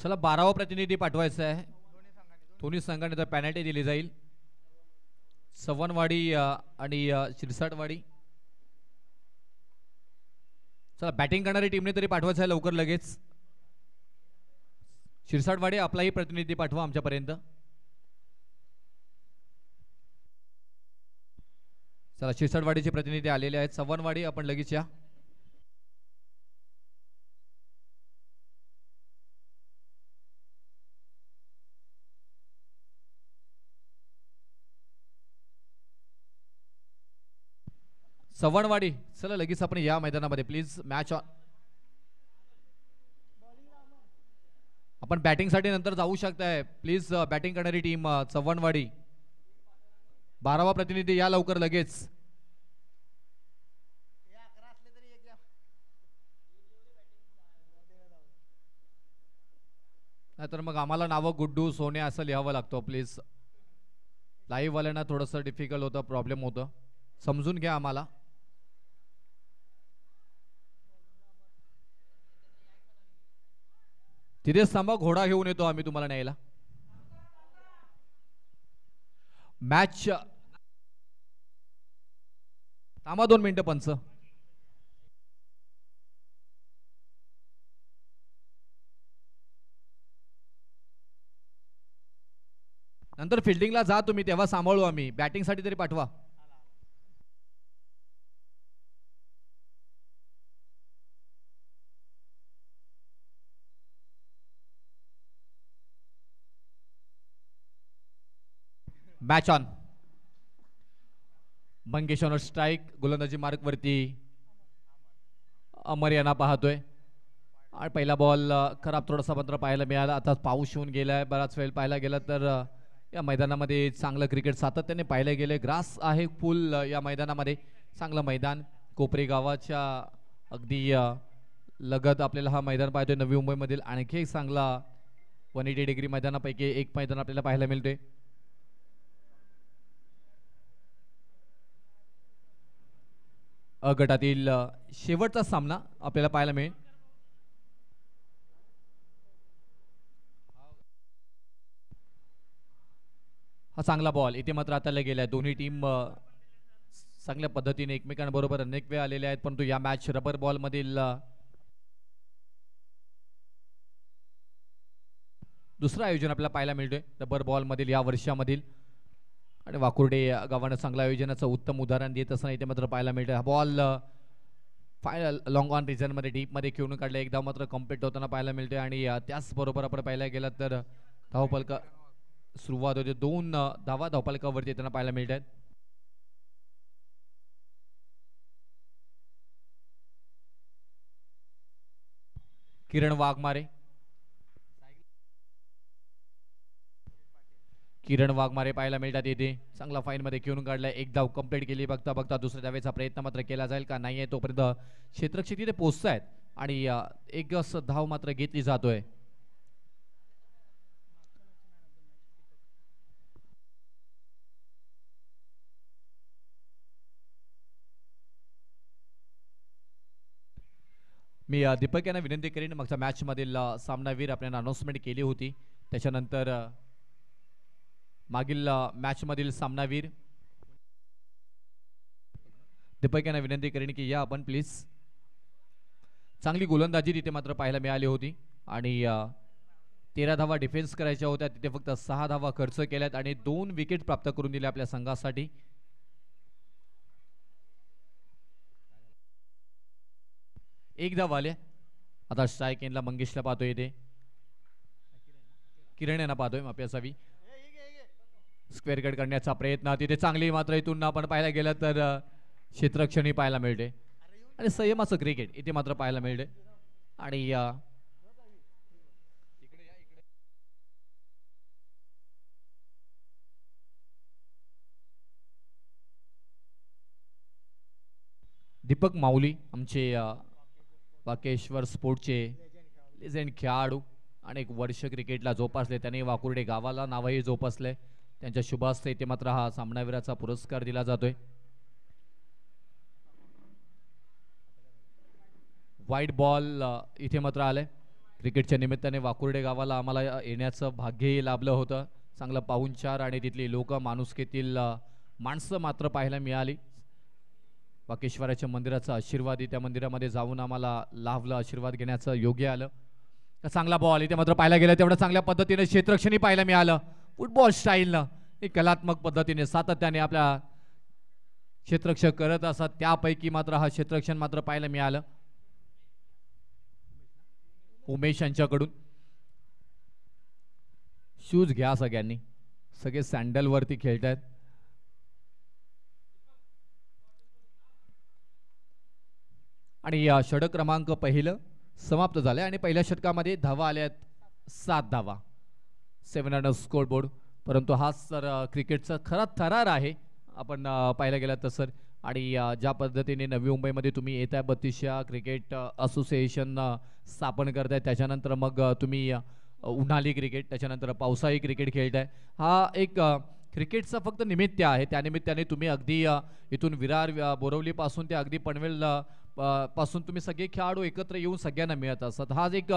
चला 12वा प्रतिनिधी पाठवायचा आहे. दोन्ही संघाने तर पेनल्टी दिली जाईल. सवनवाडी आणि शिरसाटवाडी. चला बॅटिंग करणारी टीमने तरी पाठवायचं आहे लवकर लगेच. शिरसाटवाडी आपलाही प्रतिनिधी पाठवा आमच्यापर्यंत. चला शिरसाटवाडीचे प्रतिनिधी आलेले आहेत. सवनवाडी आपण लगेच या. सवणवाडी चला लगेच आपण या मैदानामध्ये प्लीज. मॅच आपण बॅटिंग साठी नंतर जाऊ शकताय प्लीज. बॅटिंग करणारी टीम सवणवाडी 12वा प्रतिनिधी या लवकर लगेच. नाहीतर मग आम्हाला नावं गुड्डू सोने असं लिहावं लागतं प्लीज. लाईव्ह वाल्यांना थोडंसं डिफिकल्ट होतं, प्रॉब्लेम होतं, समजून घ्या आम्हाला. तिथेच थांबा, घोडा घेऊन येतो आम्ही तुम्हाला न्यायला. मॅच थांबा 2 मिनिटं पंच. नंतर फिल्डिंगला जा तुम्ही, तेव्हा सांभाळू आम्ही. बॅटिंग साठी तरी पाठवा. Match on. Mangesh on strike. गोलंदाजी मार्क वरती अमर यांना पाहतोय. आणि पहिला बॉल खराब थोडासा मात्र पाहायला मिळाला. आता पाऊस येऊन गेलाय. बराच वेळ पाहायला गेला तर या मैदानामध्ये चांगलं क्रिकेट सातत्याने पाहायला गेले. ग्रास आहे फुल या मैदानामध्ये. चांगलं मैदान कोपरे गावाच्या अगदी लगत आपल्याला हा मैदान पाहतोय. नवी मुंबईमधील आणखी एक चांगला 180 डिग्री मैदानापैकी एक मैदान आपल्याला पाहायला मिळते. अ गटातील शेवटचा सामना आपल्याला पाहायला मिळेल. हा चांगला बॉल इथे मात्र आता गेलाय. दोन्ही टीम चांगल्या पद्धतीने एकमेकांबरोबर अनेक वेळ आलेले आहेत, परंतु या मॅच रबर बॉल मधील दुसरं आयोजन आपल्याला पाहायला मिळतोय रबर बॉल मधील या वर्षामधील. आणि वाकुर्डे गावानं चांगल्या आयोजनाचं उत्तम उदाहरण देत असताना इथे मात्र पाहायला मिळतं. हा ball final long on reason मध्ये डीप मध्ये खेळून काढले. एक धाव मात्र कम्प्लीट होताना पाहायला मिळते. आणि त्याचबरोबर आपण पाहायला गेलं तर धावफलका सुरुवात होते. 2 धावा धावफलकावरती येताना पाहायला मिळतात. किरण वाघमारे. किरण वाघमारे पाहायला मिळतात इथे. चांगला फाईन मध्ये खेळून काढलाय. एक धाव कंप्लीट केली. बघता बघता दुसऱ्या धावेचा प्रयत्न मात्र केला जाईल का नाहीये तोपर्यंत क्षेत्ररक्षक तिथे पोहोचतायत. आणि एक धाव मात्र घेतली जातोय. मी दीपक यांना विनंती करीन मागच्या मॅच मधील सामनावीर आपल्याला अनाउन्समेंट केली होती. त्याच्यानंतर मागील मॅच मधील सामनावीर दीपक यांना विनंती करीन की या आपण प्लीज. चांगली गोलंदाजी तिथे मात्र पाहायला मिळाली होती. आणि 13 धावा डिफेन्स करायच्या होत्या, तिथे फक्त 6 धावा खर्च केल्यात आणि 2 विकेट प्राप्त करून दिल्या आपल्या संघासाठी. एक धाव आले. आता स्ट्राईक एंडला मंगेशला पाहतोय इथे. किरण यांना पाहतोय माफी असावी. स्क्वेअर कट करण्याचा प्रयत्न तिथे चांगली मात्र इथून आपण पाहायला गेलं तर क्षेत्ररक्षणही पाहायला मिळते. आणि संयमाचं क्रिकेट इथे मात्र पाहायला मिळते. आणि दीपक माऊली आमचे वाकेश्वर स्पोर्टचे लेजेंड खेळाडू. अनेक वर्ष क्रिकेटला जोपासले त्यांनी. वाकुर्डे गावाला नावही जोपासले. त्यांच्या शुभास्ते इथे मात्र हा सामनावीराचा पुरस्कार दिला जातोय. व्हाईट बॉल इथे मात्र आले. क्रिकेटच्या निमित्ताने वाकुर्डे गावाला आम्हाला येण्याचं भाग्यही लाभलं होतं. चांगलं पाहुणचार आणि तिथली लोक माणुसकीतील माणसं मात्र पाहायला मिळाली. वाकेश्वराच्या मंदिराचा आशीर्वाद त्या मंदिरामध्ये जाऊन आम्हाला लाभलं, आशीर्वाद घेण्याचं योग्य आलं. चांगला बॉल इथे मात्र पाहायला गेलं तेवढं चांगल्या पद्धतीने क्षेत्ररक्षणही पाहायला मिळालं. फुटबॉल स्टाईलनं एक कलात्मक पद्धतीने सातत्याने आपल्या क्षेत्ररक्षक करत असतात, त्यापैकी मात्र हा क्षेत्ररक्षण मात्र पाहायला मिळालं उमेश यांच्याकडून. शूज घ्या सगळ्यांनी, सगळे सँडल वरती खेळत आहेत. आणि या षटक क्रमांक पहिलं समाप्त झाले आणि पहिल्या षटकामध्ये धावा आल्या आहेत 7 धावा, 7 रन स्कोर बोर्ड. परंतु हा सर क्रिकेटचा खरा थरार आहे आपण पाहायला गेला तर सर. आणि ज्या पद्धतीने नवी मुंबईमध्ये तुम्ही येत्या 32 क्रिकेट असोसिएशन स्थापन करताय, त्याच्यानंतर मग तुम्ही उन्हाळी क्रिकेट, त्याच्यानंतर पावसाळी क्रिकेट खेळताय, हा एक क्रिकेटचा फक्त निमित्त आहे. त्यानिमित्ताने तुम्ही अगदी इथून विरार बोरवलीपासून ते अगदी पनवेल पासून तुम्ही सगळे खेळाडू एकत्र येऊन सगळ्यांना मिळत असतात. हा एक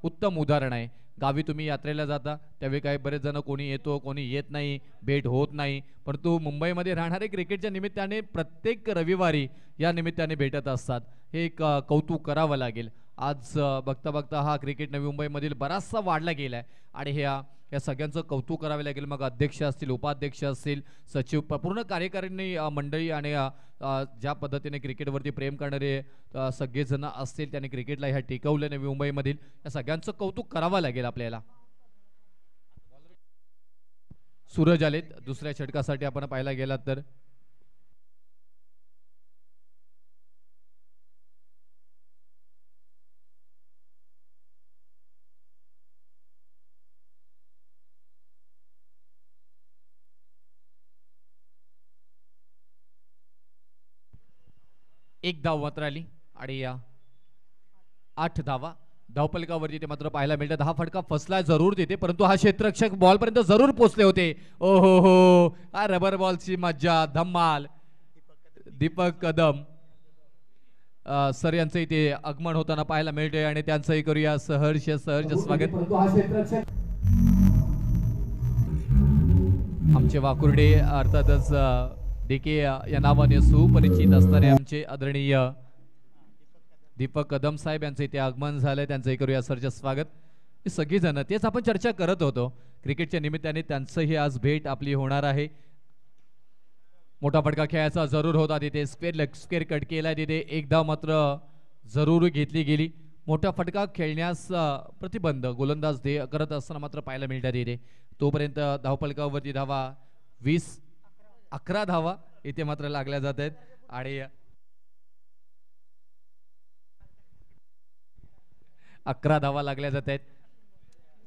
उत्तम उदाहरण आहे. गावी तुम्ही यात्रेला जाता त्यावेळी काही बरेच जण कोणी येतो कोणी येत नाही, भेट होत नाही, परंतु मुंबईमध्ये राहणारे क्रिकेटच्या निमित्ताने प्रत्येक रविवारी या निमित्ताने भेटत असतात. हे एक कौतुक करावं लागेल. आज बघता बघता हा क्रिकेट नवी मुंबईमधील बराचसा वाढला गेला आहे आणि या सगळ्यांचं कौतुक करावे लागेल. मग अध्यक्ष असतील, उपाध्यक्ष असतील, सचिव, पूर्ण कार्यकारिणी मंडळी आणि ज्या पद्धतीने क्रिकेटवरती प्रेम करणारे सगळेजण असतील, त्यांनी क्रिकेटला ह्या टिकवलं नवी मुंबईमधील, या सगळ्यांचं कौतुक करावं लागेल आपल्याला. सूरज आलेत दुसऱ्या षटकासाठी आपण पाहायला गेलात तर. एक धाव मात्र आली आणि 8 धावा धावपलकावरती ते मात्र पाहायला मिळतात. हा फटका फसला जरूर तिथे, परंतु हा क्षेत्ररक्षक बॉल पर्यंत जरूर पोहोचले होते. ओ हो, हा रबर बॉलची मज्जा, धम्माल. दीपक कदम सर यांचं इथे आगमन होताना पाहायला मिळते आणि त्यांचंही करूया सहर्ष स्वागत. आमचे वाकुर्डे अर्थातच डीके या नावाने सुपरिचित असणारे आमचे आदरणीय दीपक कदम साहेब यांचे इथे आगमन झालंय, त्यांचंही करूया सर्च स्वागत. हे सगळीजण तेच आपण चर्चा करत होतो, क्रिकेटच्या निमित्ताने त्यांचंही आज भेट आपली होणार आहे. मोठा फटका खेळायचा जरूर होता तिथे, स्क्वेअर कट केलाय तिथे, एक धाव मात्र जरूर घेतली गेली. मोठा फटका खेळण्यास प्रतिबंध गोलंदाज करत असताना मात्र पाहायला मिळतात तिथे. तोपर्यंत धावपलकावरती धावा 11 धावा इथे मात्र लागल्या जात आहेत आणि 11 धावा लागल्या जात आहेत.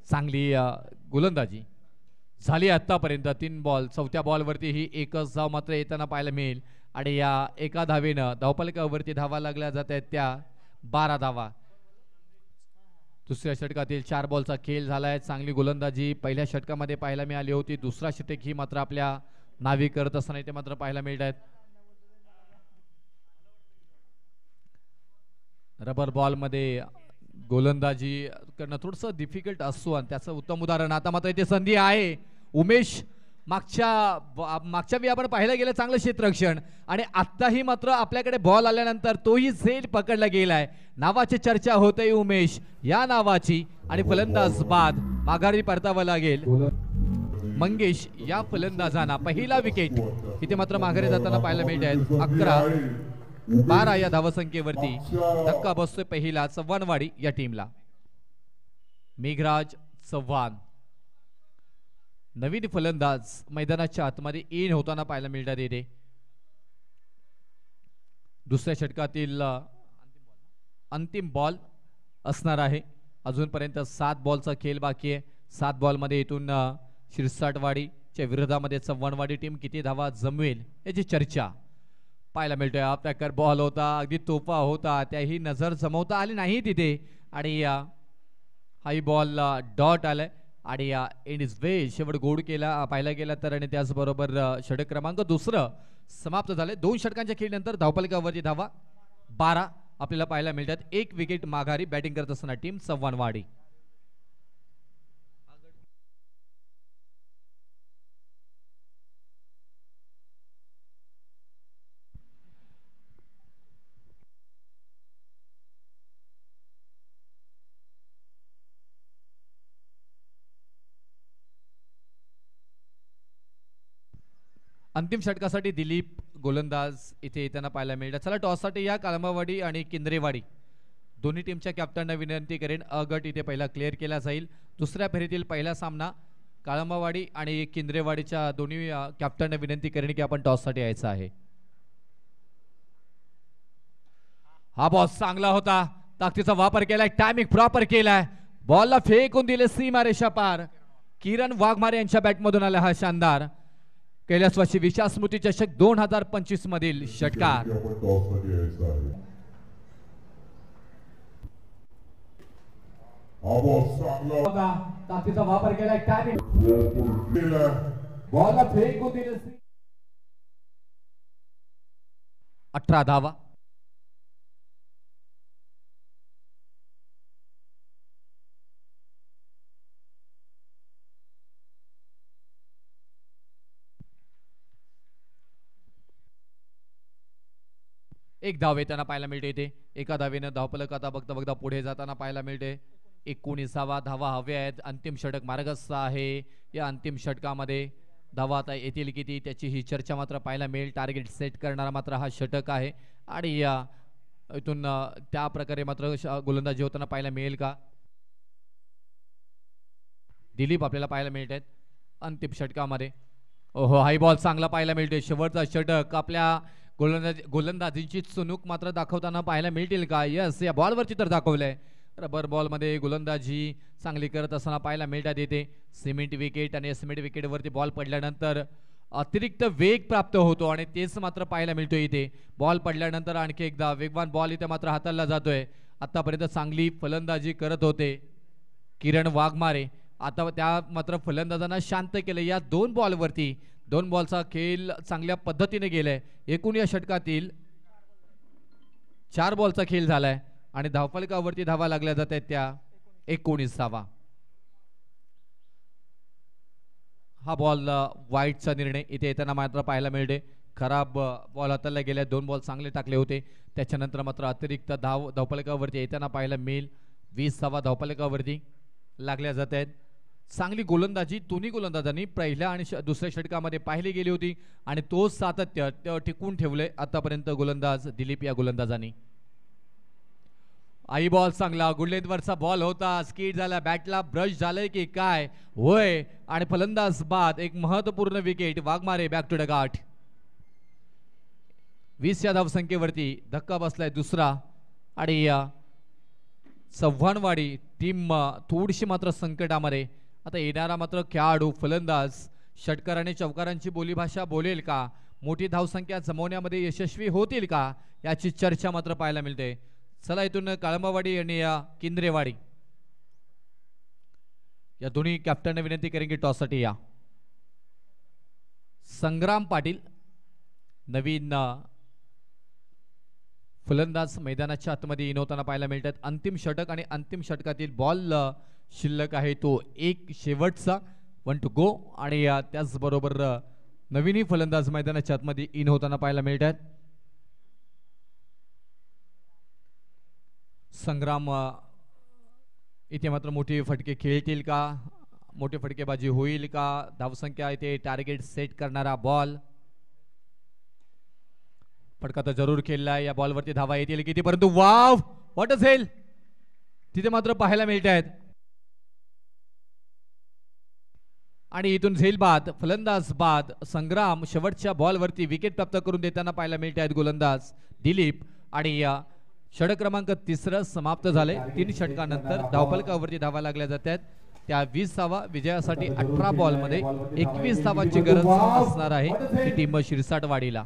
चांगली गोलंदाजी झाली आतापर्यंत. 3 बॉल, 4थ्या बॉलवरती ही एकच धाव मात्र येताना पाहायला मिळेल आणि या एका धावेनं धावपलकावरती धावा लागल्या जात आहेत त्या 12 धावा. दुसऱ्या षटकातील 4 बॉलचा खेळ झालाय. चांगली गोलंदाजी पहिल्या षटकामध्ये पाहायला मिळाली होती. दुसरा षटक ही मात्र आपल्या नावी करत असताना इथे मात्र पाहायला मिळत आहेत. रबर बॉल मध्ये गोलंदाजी करणं थोडंसं डिफिकल्ट असतो आणि त्याचं उत्तम उदाहरण आता मात्र इथे संधी आहे. उमेश मागच्या वेळी आपण पाहायला गेलं चांगलं क्षेत्ररक्षण आणि आत्ताही मात्र आपल्याकडे बॉल आल्यानंतर तोही झेल पकडला गेलाय. नावाची चर्चा होते उमेश या नावाची आणि फलंदाज बाद माघारी परतावं लागेल. मंगेश या फलंदाजांना पहिला विकेट इथे मात्र माघारी जाताना पाहायला मिळत आहेत. 11-12 या धावसंख्येवरती धक्का बसतोय पहिला चव्हाणवाडी या टीमला. मेघराज चव्हाण नवीन फलंदाज मैदानाच्या आतमध्ये इन होताना पाहायला मिळतात येथे. दुसऱ्या षटकातील अंतिम बॉल असणार आहे. अजूनपर्यंत 7 बॉलचा खेळ बाकी आहे. 7 बॉलमध्ये इथून शिरसाटवाडीच्या विरोधामध्ये चव्हाणवाडी टीम किती धावा जमवेल याची चर्चा पाहायला मिळतोय. आपल्याकडे बॉल होता, अगदी तोफा होता, त्याही नजर जमवता आली नाही तिथे आणि हाही बॉल डॉट आलाय आणि एंड इज वे शेवट गोड केला पाहायला गेला तर. आणि त्याचबरोबर षटक क्रमांक दुसरं समाप्त झाले. 2 षटकांच्या खेळीनंतर धावपलकावरती धावा 12 आपल्याला पाहायला मिळतात. 1 विकेट माघारी बॅटिंग करत असताना टीम चव्हाणवाडी. अंतिम षटकासाठी दिलीप गोलंदाज इथे येताना पाहायला मिळतात. चला टॉससाठी या काळंबावाडी आणि किंद्रेवाडी दोन्ही टीमच्या कॅप्टनना विनंती करेन, अ गट इथे पहिला क्लिअर केला जाईल. दुसऱ्या फेरीतील पहिला सामना काळंबावाडी आणि किंद्रेवाडीच्या दोन्ही कॅप्टनना विनंती करेन की आपण टॉससाठी यायचं आहे. हा बॉल चांगला होता, ताकदीचा वापर केलाय, टायमिंग प्रॉपर केलाय, बॉलला फेकून दिले सीमारेषा पार. किरण वाघमारे यांच्या बॅटमधून आला हा शानदार कैलासवासी विशाल स्मृती चषक 2025 मधील षटकार. ताकदीचा वापर केलाय, टायमिंग बॉलला फेकून दिले. 18 धावा. एक धाव येताना पाहायला मिळते इथे. एका धावेनं धावफलक आता बघता बघता पुढे जाताना पाहायला मिळते. 19 धावा हवे आहेत. अंतिम षटक मार्गस्थ आहे. या अंतिम षटकामध्ये धावा आता येतील किती त्याची ही चर्चा मात्र पाहायला मिळेल. टार्गेट सेट करणारा मात्र हा षटक आहे आणि या इथून त्या प्रकारे मात्र गोलंदाजी होताना पाहायला मिळेल का. दिलीप आपल्याला पाहायला मिळत आहेत अंतिम षटकामध्ये. ओहो, हाय बॉल चांगला पाहायला मिळते. शेवटचा षटक आपल्या गोलंदाजींची चुनूक मात्र दाखवताना पाहायला मिळतील का. यस, या बॉलवरती तर दाखवलंय. रबर बॉलमध्ये गोलंदाजी चांगली करत असताना पाहायला मिळतात येते. सिमेंट विकेट आणि सिमेंट विकेटवरती बॉल पडल्यानंतर अतिरिक्त वेग प्राप्त होतो आणि तेच मात्र पाहायला मिळतो इथे. बॉल पडल्यानंतर आणखी एकदा वेगवान बॉल इथे मात्र हाताळला जातोय. आतापर्यंत चांगली फलंदाजी करत होते किरण वाघमारे. आता त्या मात्र फलंदाजांना शांत केलं. या 2 बॉलवरती 2 बॉलचा खेळ चांगल्या पद्धतीने गेलाय. एकूण या षटकातील 4 बॉलचा खेळ झालाय आणि धावफलकावरती धावा लागल्या जात आहेत त्या 19 धावा. हा बॉल वाईटचा निर्णय इथे येताना मात्र पाहायला मिळते. खराब बॉल हाताला गेल्या. 2 बॉल चांगले टाकले होते. त्याच्यानंतर मात्र अतिरिक्त धावफलकावरती येताना पाहायला मिळेल. 20 धावा धावफलकावरती लागल्या जात आहेत. चांगली गोलंदाजी दोन्ही गोलंदाजांनी पहिल्या आणि दुसऱ्या षटकामध्ये पाहिली गेली होती आणि तोच सातत्य टिकून ठेवले आतापर्यंत गोलंदाज दिलीप या गोलंदाजांनी. आई बॉल चांगला गुडलेंवरचा बॉल होता. स्किड झाला, बॅटला ब्रश झालंय की काय होय आणि फलंदाज बाद. एक महत्वपूर्ण wicket. Waghmare back to the गाठ. 20 या धावसंख्येवरती धक्का बसलाय दुसरा आणि चव्हाणवाडी टीम थोडीशी मात्र संकटामध्ये. आता येणारा मात्र खेळाडू फलंदाज षटकार आणि चौकारांची बोलीभाषा बोलेल का, मोठी धावसंख्या जमवण्यामध्ये यशस्वी होतील का, याची चर्चा मात्र पाहायला मिळते. चला इथून काळंबावाडी आणि किंद्रेवाडी या दोन्ही कॅप्टनने विनंती करेन की टॉससाठी या. संग्राम पाटील नवीन फलंदाज मैदानाच्या आतमध्ये इनवताना पाहायला मिळतात. अंतिम षटक आणि अंतिम षटकातील बॉल शिल्लक आहे तो एक शेवटचा 1 to go आणि त्याचबरोबर नवीनही फलंदाज मैदानाच्या आतमध्ये इन होताना पाहायला मिळतात. संग्राम इथे मात्र मोठी फटके खेळतील का, मोठी फटकेबाजी होईल का, धावसंख्या इथे टार्गेट सेट करणारा बॉल. फटका तर जरूर खेळलाय. या बॉलवरती धावा येतील किती, परंतु वाव व्हॉट अ झेल तिथे मात्र पाहायला मिळत आहेत. आणि इथून झेल बाद, फलंदाज बाद. संग्राम शेवटच्या बॉलवरती विकेट प्राप्त करून देताना पाहायला मिळत आहेत गोलंदाज दिलीप. आणि या षटक क्रमांक 3 समाप्त झाले. 3 षटकानंतर धावफलकावरती धावा लागल्या जातात. त्या 20 धावा विजयासाठी 18 बॉलमध्ये 21 धावांची गरज असणार आहे ही टीम शिरसाटवाडीला.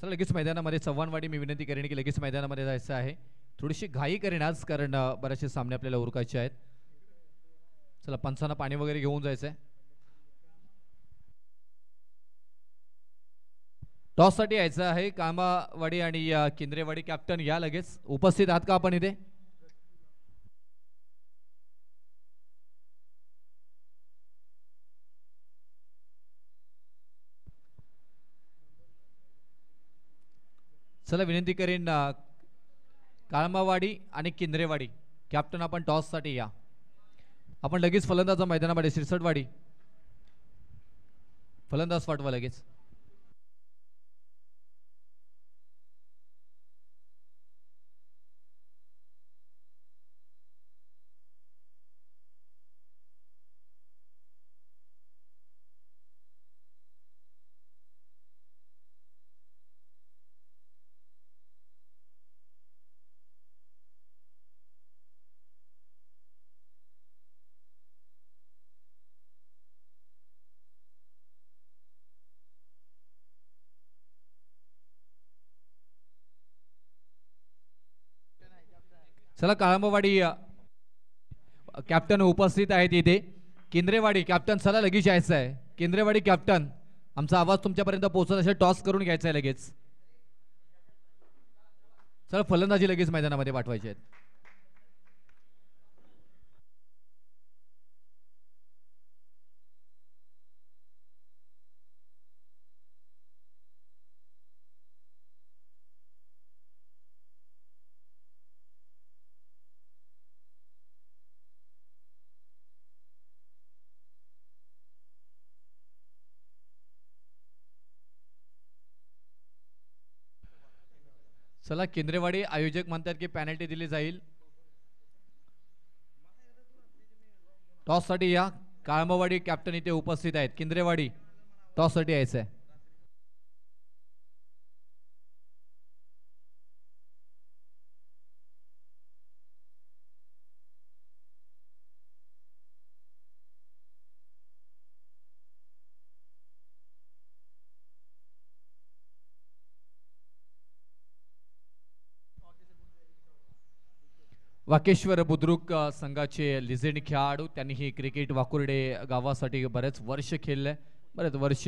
चला लगेच मैदानामध्ये चव्हाणवाडी मी विनंती करेन की लगेच मैदानामध्ये जायचं आहे. थोडीशी घाई करेन आज, कारण बरेचसे सामने आपल्याला उरकायचे आहेत. चला पंचांना पाणी वगैरे घेऊन जायचंय. टॉस साठी यायचं आहे कामावाडी आणि केंद्रेवाडी. कॅप्टन या लगेच उपस्थित आहात का आपण इथे? चला विनंती करीन काळमावाडी आणि केंद्रेवाडी कॅप्टन आपण टॉस साठी या. आपण लगेच फलंदाज मैदानामध्ये सिरसटवाडी फलंदाज पाठवा लगेच. चला काळंबवाडी कॅप्टन उपस्थित आहेत इथे. केंद्रेवाडी कॅप्टन चला लगेच यायचं आहे. केंद्रेवाडी कॅप्टन आमचा आवाज तुमच्यापर्यंत पोहोचत असेल टॉस करून घ्यायचा आहे लगेच. चला फलंदाजी लगेच मैदानामध्ये पाठवायची आहेत. चला केंद्रेवाडी आयोजक म्हणतात की पॅनल्टी दिली जाईल. टॉस साठी या. काळंबवाडी कॅप्टन इथे उपस्थित आहेत. केंद्रेवाडी टॉस साठी यायचं आहे. वाकेश्वर बुद्रुक संघाचे लिजेंड खेळाडू. त्यांनी ही क्रिकेट वाकुर्डे गावासाठी बरेच वर्ष खेळले. बरेच वर्ष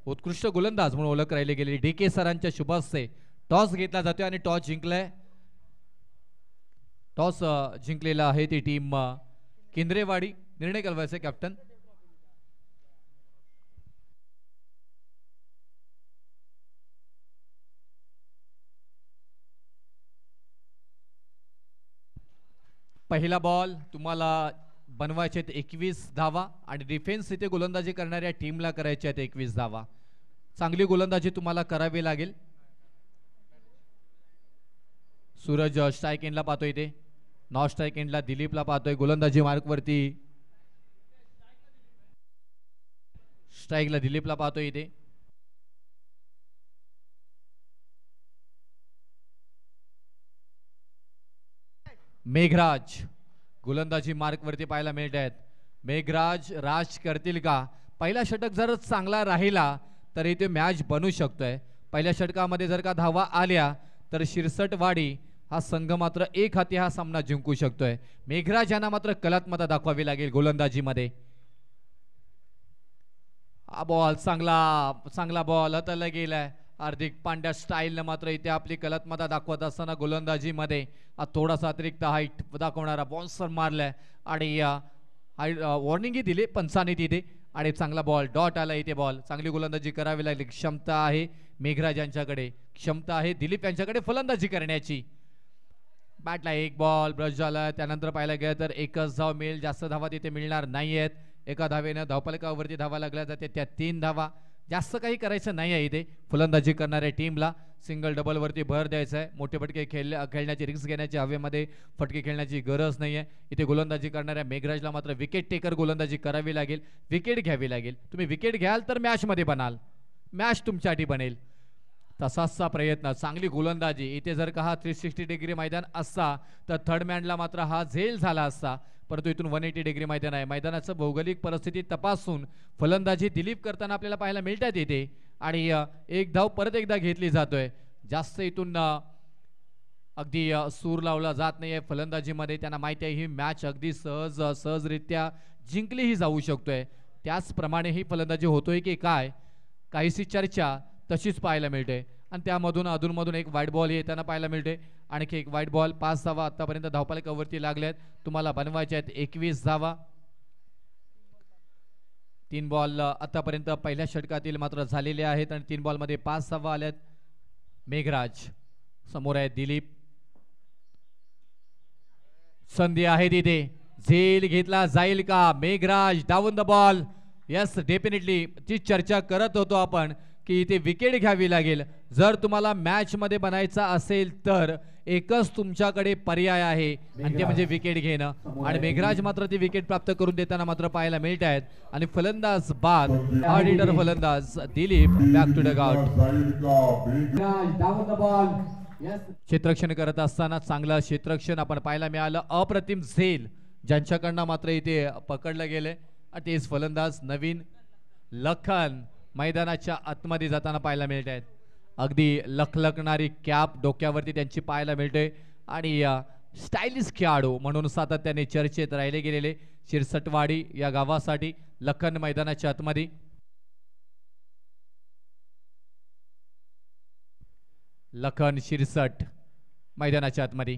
उत्कृष्ट गोलंदाज म्हणून ओळख राहिली गेली. DK सरांच्या शुभास्ते टॉस घेतला जातोय आणि टॉस जिंकलाय. टॉस जिंकलेला आहे ती टीम केंद्रेवाडी. निर्णय कळवायचा कॅप्टन. पहिला बॉल तुम्हाला बनवायचे आहेत 21 धावा आणि डिफेन्स इथे गोलंदाजी करणाऱ्या टीमला करायचे आहेत 21 धावा. चांगली गोलंदाजी तुम्हाला करावी लागेल. सूरज स्ट्राईक एंडला पाहतोय इथे. नॉन स्ट्राईक एंडला दिलीपला पाहतोय. गोलंदाजी मार्कवरती स्ट्राईकला दिलीपला पाहतोय इथे. मेघराज गोलंदाजी मार्कवरती पाहायला मिळत आहेत. मेघराज राज करतील का? पहिला षटक जर चांगला राहिला तर इथे मॅच बनू शकतोय. पहिल्या षटकामध्ये जर का धावा आल्या तर शिरसटवाडी हा संघ मात्र एक हाती हा सामना जिंकू शकतोय. मेघराज यांना मात्र कलात्मकता दाखवावी लागेल गोलंदाजीमध्ये. हा बॉल चांगला बॉल हाताला गेलाय. हार्दिक पांड्या स्टाईलनं मात्र इथे आपली कलात्मकता दाखवत असताना गोलंदाजीमध्ये थोडासा अतिरिक्त हाईट दाखवणारा बॉन्सर मारलाय आणि वॉर्निंगही दिली पंचाने तिथे आणि चांगला बॉल डॉट आला इथे. बॉल चांगली गोलंदाजी करावी लागली. क्षमता आहे मेघराज यांच्याकडे, क्षमता आहे दिलीप यांच्याकडे फलंदाजी करण्याची. बॅटला एक बॉल ब्रश झाला. त्यानंतर पाहायला गेलं तर एकच धाव मिळेल. जास्त धावा तिथे मिळणार नाहीयेत. एका धावेनं धावफलकावरती धावा लागल्या जाते त्या 3 धावा. जास्त काही करायचं नाही आहे इथे फलंदाजी करणाऱ्या टीमला. सिंगल डबल वरती भर द्यायचा आहे. मोठे फटके खेळण्याची रिस्क घेण्याची हवेमध्ये फटके खेळण्याची गरज नाही आहे. इथे गोलंदाजी करणाऱ्या मेघराजला मात्र विकेट टेकर गोलंदाजी करावी लागेल. विकेट घ्यावी लागेल. तुम्ही विकेट घ्याल तर मॅचमध्ये बनाल. मॅच तुमच्यासाठी बनेल तसाचा प्रयत्न. चांगली गोलंदाजी इथे. जर का हा 360 डिग्री मैदान असता तर थर्ड मॅनला मात्र हा झेल झाला असता. परंतु इथून 180 डिग्री मैदान आहे. मैदानाचं भौगोलिक परिस्थिती तपासून फलंदाजी दिलीप करताना आपल्याला पाहायला मिळतात येते आणि एक धाव परत एकदा घेतली जातोय. जास्त इथून अगदी सूर लावला जात नाहीये फलंदाजीमध्ये. त्यांना माहिती आहे ही मॅच अगदी सहजरित्या जिंकलीही जाऊ शकतोय. त्याचप्रमाणे ही फलंदाजी होतोय की काय, काहीशी चर्चा तशीच पाहायला मिळते. आणि त्यामधून अधूनमधून एक वाईट बॉल येताना पाहायला मिळते. आणखी एक वाईट बॉल. 5 धावा आतापर्यंत धावफलकावरती लागल्यात. तुम्हाला बनवायचे आहेत 21 धावा. 3 बॉल आतापर्यंत पहिल्या षटकातील मात्र झालेले आहेत आणि 3 बॉलमध्ये 5 धावा आल्यात. मेघराज समोर आहे. दिलीप, संधी आहे तिथे, झेल घेतला जाईल का? Meghraj down the ball. Yes, definitely ती चर्चा करत होतो आपण की इथे विकेट घ्यावी लागेल. जर तुम्हाला मॅच मध्ये बनायचा असेल तर एकच तुमच्याकडे पर्याय आहे आणि ते म्हणजे विकेट घेणं. आणि मेघराज मात्र ती विकेट प्राप्त करून देताना मात्र पाहायला मिळत आहेत. आणि फलंदाज बाद, ऑर्डिटर फलंदाज Dilip back to the out. क्षेत्ररक्षण करत असताना चांगलं क्षेत्ररक्षण आपण पाहायला मिळालं. अप्रतिम झेल ज्यांच्याकडनं मात्र इथे पकडलं गेले. आणि तेच फलंदाज नवीन लखन मैदानाच्या आतमध्ये जाताना पाहायला मिळत आहेत. अगदी लखलखणारी कॅप डोक्यावरती त्यांची पाहायला मिळते. आणि स्टायलिश खेळाडू म्हणून सातत्याने चर्चेत राहिले गेलेले शिरसटवाडी या गावासाठी लखन मैदानाच्या आतमध्ये. लखन शिरसट मैदानाच्या आतमध्ये.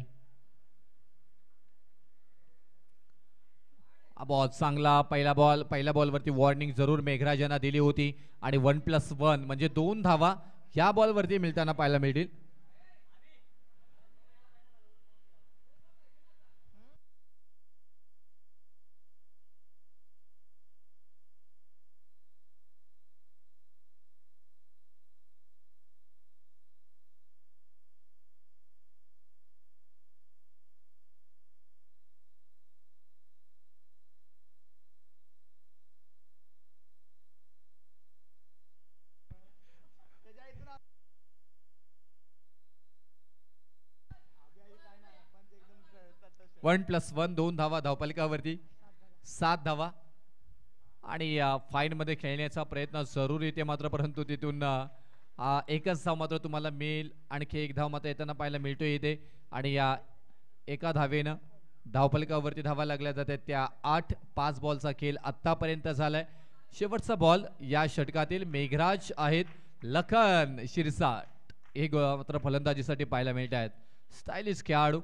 बॉल चांगला. पहिल्या बॉलवरती वॉर्निंग जरूर मेघराज यांना दिली होती आणि 1+1 म्हणजे 2 धावा या बॉलवरती मिळताना पाहायला मिळतील. वन प्लस वन 2 धावा धावफलकावरती, 7 धावा. आणि फाईन मध्ये खेळण्याचा प्रयत्न जरूर येते मात्र, परंतु तिथून एकच धाव मात्र तुम्हाला मिळेल. आणखी एक धाव मात्र येताना पाहायला मिळतो इथे. आणि या एका धावेनं धावफलकावरती धावा लागल्या जातात. त्या 8 5 बॉलचा खेळ आतापर्यंत झालाय. शेवटचा बॉल या षटकातील मेघराज आहेत. लखन शिरसाट हे मात्र फलंदाजीसाठी पाहायला मिळत आहेत. स्टायलिश खेळाडू.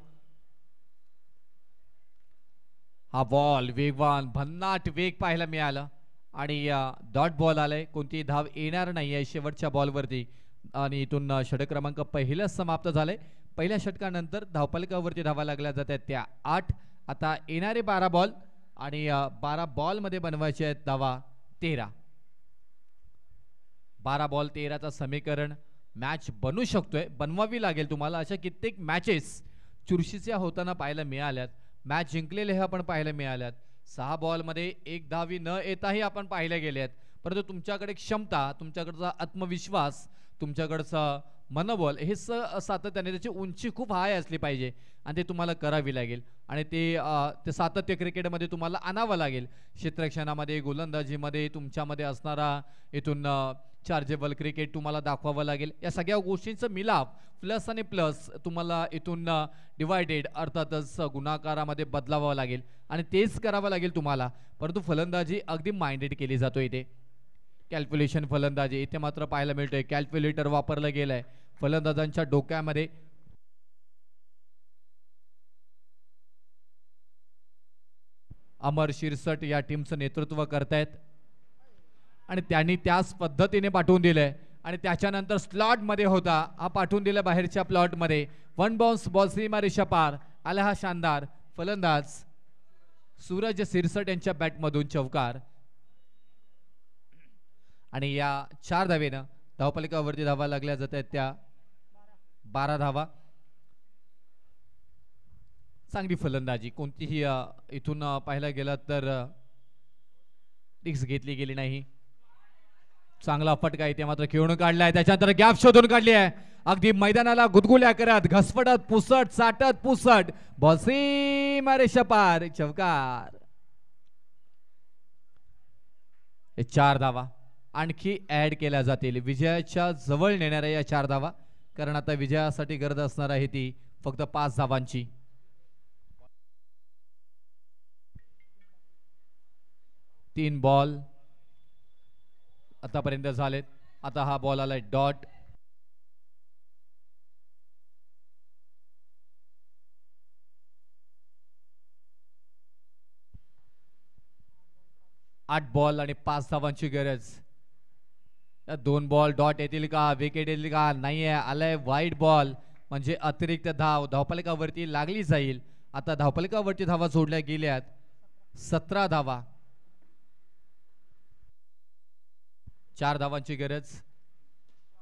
हा बॉल वेगवान, भन्नाट वेग पाहायला मिळाला आणि डॉट बॉल आलाय. कोणती धाव येणार नाहीये शेवटच्या बॉलवरती. आणि इथून षटक क्रमांक पहिलंच समाप्त झालंय. पहिल्या षटकानंतर धावफलकावरती धावा लागल्या जातात त्या 8. आता येणारे 12 बॉल आणि 12 बॉल मध्ये बनवायचे आहेत धावा 13. 12 बॉल 13चा समीकरण मॅच बनू शकतोय. बनवावी लागेल तुम्हाला. अशा कित्येक मॅचेस चुरशीच्या होताना पाहायला मिळाल्यात. मॅच जिंकलेले हे आपण पाहायला मिळाल्यात. 6 बॉलमध्ये 1 धावी न येताही आपण पाहिले गेले आहेत. परंतु तुमच्याकडे क्षमता, तुमच्याकडचा आत्मविश्वास, तुमच्याकडचं मनोबल हे सातत्याने त्याची उंची खूप हाय असली पाहिजे आणि ते तुम्हाला करावी लागेल. आणि ते सातत्य क्रिकेटमध्ये तुम्हाला आणावं लागेल. क्षेत्ररक्षणामध्ये, गोलंदाजीमध्ये तुमच्यामध्ये असणारा इथून चार्जेबल क्रिकेट तुम्हाला दाखवावं लागेल. या सगळ्या गोष्टींचं मिलाप, प्लस आणि प्लस तुम्हाला इथून डिवायडेड अर्थातच गुणाकारामध्ये बदलावं लागेल आणि तेच करावं लागेल तुम्हाला. परंतु फलंदाजी अगदी माइंडेड केली जातो इथे. कॅल्क्युलेशन फलंदाजी इथे मात्र पाहायला मिळतोय. कॅल्क्युलेटर वापरलं गेलंय फलंदाजांच्या डोक्यामध्ये. अमर शिरसट या टीमचं नेतृत्व करतायत आणि त्यांनी त्याच पद्धतीने पाठवून दिलंय. आणि त्याच्यानंतर स्लॉट मध्ये होता, हा पाठवून दिला बाहेरच्या प्लॉट मध्ये. 1 बाउन्स बॉल सीमा रेषा पार आला हा शानदार फलंदाज सूरज शिरसट यांच्या बॅट मधून चौकार. आणि या 4 धावेनं धावफलकावरती धावा लागल्या जात आहेत त्या 12 धावा. चांगली फलंदाजी, कोणतीही इथून पाहायला गेला तर रिस्क घेतली गेली नाही. चांगला फटका इथे मात्र खेळून काढलाय. त्याच्यानंतर गॅप शोधून काढली आहे. अगदी मैदानाला गुदगुल्या करत, घसपटत, पुसट, चाटत, पुसट, बॉल सीमा रेषा पार चौकार. 4 धावा आणखी ऍड केल्या जातील विजयाच्या जवळ नेणाऱ्या या 4 धावा. कारण आता विजयासाठी गरज असणार आहे ती फक्त 5 धावांची. तीन बॉल आतापर्यंत झालेत. आता हा बॉल आलाय डॉट. आठ बॉल आणि 5 धावांची गरज. 2 बॉल डॉट येतील का, विकेट येतील का? नाहीये, आलाय वाईट बॉल, म्हणजे अतिरिक्त धाव धावफलकावरती लागली जाईल. आता धावफलकावरती धावा सोडल्या गेल्यात 17 धावा. 4 धावांची गरज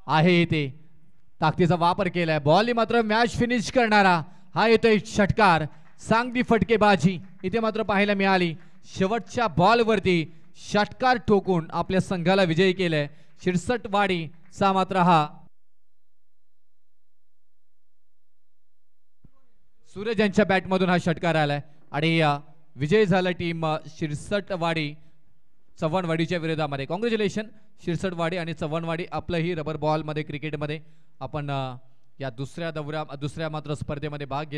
आहे इथे. ताकदीचा वापर केलाय, बॉल मात्र मॅच फिनिश करणारा हा येतोय षटकार. चांगली फटकेबाजी इथे मात्र पाहायला मिळाली. शेवटच्या बॉलवरती षटकार ठोकून आपल्या संघाला विजयी केलंय शिरसटवाडीचा. मात्र हा सूरज यांच्या बॅटमधून हा षटकार आलाय आणि विजय झाला टीम शिरसटवाडी चव्हाणवाडीच्या विरोधामध्ये. कॉंग्रॅच्युलेशन शिरसटवाडी आणि चव्हाणवाडी. आपलं ही रबर बॉल मध्ये क्रिकेटमध्ये आपण या दुसऱ्या मात्र स्पर्धेमध्ये भाग घेतला.